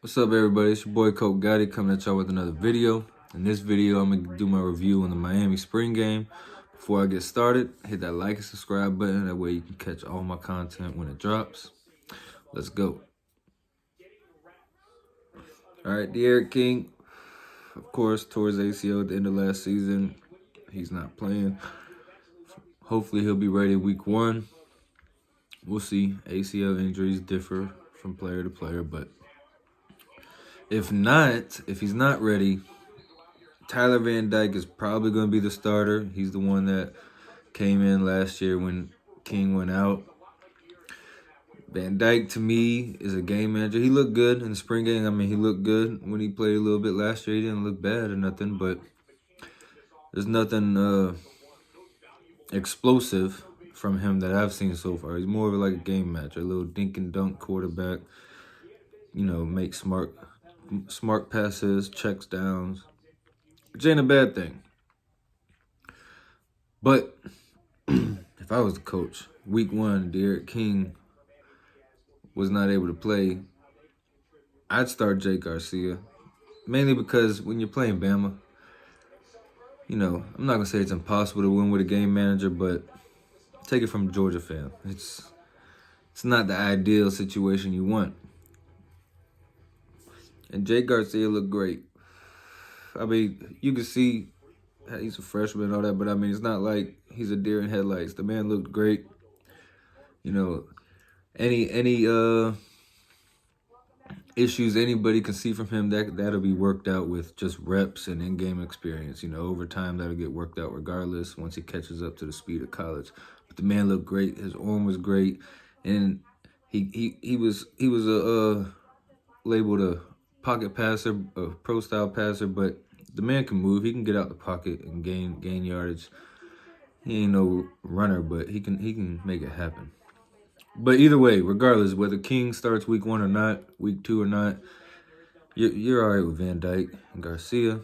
What's up, everybody? It's your boy Coach Gotti coming at y'all with another video. In this video, I'm gonna do my review on the Miami spring game. Before I get started, hit that like and subscribe button. That way you can catch all my content when it drops. Let's go. All right, De'Aaron King, of course, tore his ACL at the end of last season. He's not playing. Hopefully, he'll be ready week 1. We'll see. ACL injuries differ from player to player, but if he's not ready, Tyler Van Dyke is probably going to be the starter. He's the one that came in last year when King went out. Van Dyke, to me, is a game manager. He looked good in the spring game. I mean, he looked good when he played a little bit last year. He didn't look bad or nothing, but there's nothing explosive from him that I've seen so far. He's more of like a game manager, a little dink and dunk quarterback. You know, make smart passes, checks downs, which ain't a bad thing. But if I was the coach, week 1, De'Aaron King was not able to play, I'd start Jake Garcia. Mainly because when you're playing Bama, you know, I'm not going to say it's impossible to win with a game manager, but take it from a Georgia fan. It's not the ideal situation you want. And Jake Garcia looked great. I mean, you can see he's a freshman and all that, but I mean, it's not like he's a deer in headlights. The man looked great. You know, any issues anybody can see from him, that'll be worked out with just reps and in-game experience. You know, over time that'll get worked out regardless once he catches up to the speed of college. But the man looked great. His arm was great, and he was labeled a pocket passer, a pro style passer, but the man can move. He can get out the pocket and gain yardage. He ain't no runner, but he can make it happen. But either way, regardless, whether King starts week 1 or not, week 2 or not, you're all right with Van Dyke and Garcia.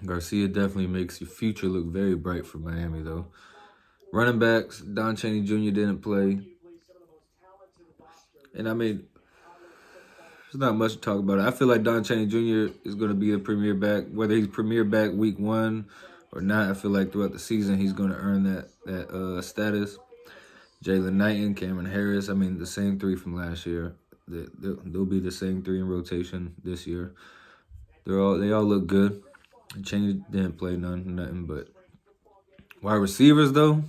Garcia definitely makes your future look very bright for Miami, though. Running backs, Don Chaney Jr. didn't play. And I mean, there's not much to talk about. I feel like Don Chaney Jr. is going to be a premier back. Whether he's premier back week 1 or not, I feel like throughout the season he's going to earn that status. Jalen Knighton, Cameron Harris, I mean, the same 3 from last year. They'll be the same 3 in rotation this year. They all look good. Chaney didn't play nothing, but wide receivers, though,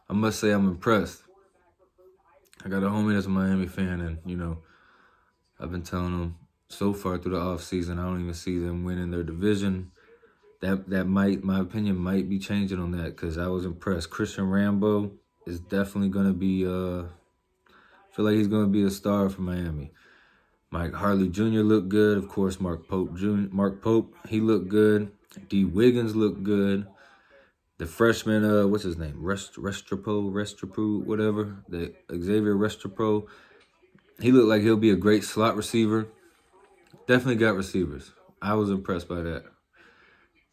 I must say I'm impressed. I got a homie that's a Miami fan, and, you know, I've been telling them so far through the offseason, I don't even see them winning their division. That might, my opinion, might be changing on that because I was impressed. Christian Rambo is definitely going to be, I feel like he's going to be a star for Miami. Mike Harley Jr. looked good. Of course, Mark Pope, he looked good. D. Wiggins looked good. The freshman, what's his name? Restrepo, whatever. The Xavier Restrepo. He looked like he'll be a great slot receiver. Definitely got receivers. I was impressed by that.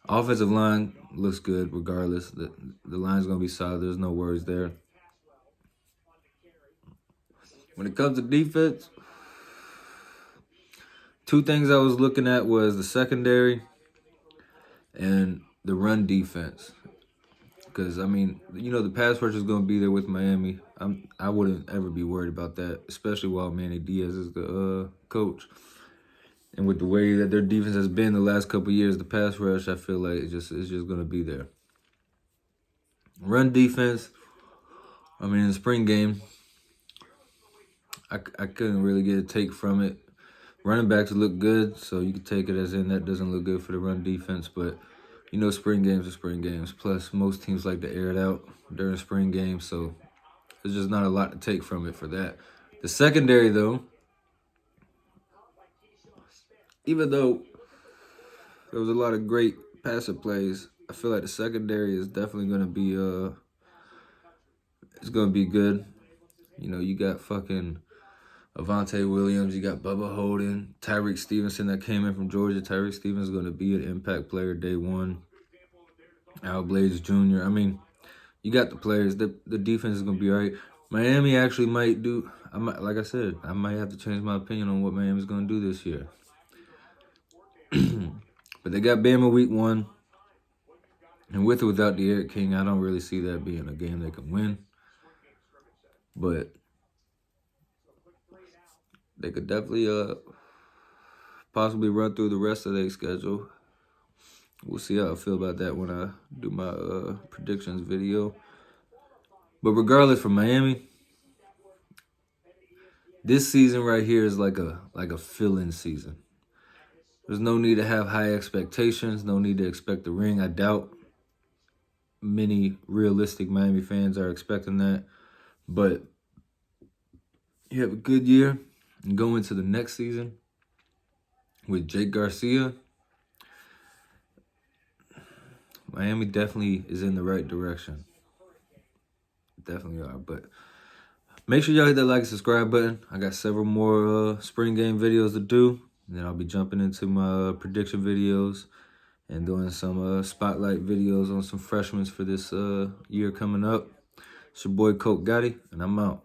Offensive line looks good regardless. The line's going to be solid. There's no worries there. When it comes to defense, 2 things I was looking at was the secondary and the run defense. Because, I mean, you know, the pass rush is going to be there with Miami. I wouldn't ever be worried about that, especially while Manny Diaz is the coach. And with the way that their defense has been the last couple of years, the pass rush, I feel like it's just going to be there. Run defense, I mean, in the spring game, I couldn't really get a take from it. Running backs look good, so you can take it as in that doesn't look good for the run defense. But, you know, spring games are spring games. Plus, most teams like to air it out during spring games, so there's just not a lot to take from it for that. The secondary, though, even though there was a lot of great passive plays, I feel like the secondary is definitely going to be it's going to be good. You know, you got fucking Avante Williams, you got Bubba Holden, Tyreek Stevenson that came in from Georgia. Tyreek Stevenson is going to be an impact player day 1. Al Blades Jr. I mean, you got the players. The defense is going to be all right. Miami actually might do. Like I said, I might have to change my opinion on what Miami's going to do this year. But they got Bama week 1. And with or without the Eric King, I don't really see that being a game they can win. But they could definitely possibly run through the rest of their schedule. We'll see how I feel about that when I do my predictions video. But regardless, for Miami, this season right here is like a fill-in season. There's no need to have high expectations. No need to expect the ring. I doubt many realistic Miami fans are expecting that. But you have a good year and go into the next season with Jake Garcia. Miami definitely is in the right direction. Definitely are. But make sure y'all hit that like and subscribe button. I got several more spring game videos to do. And then I'll be jumping into my prediction videos and doing some spotlight videos on some freshmen for this year coming up. It's your boy Coach Gotti, and I'm out.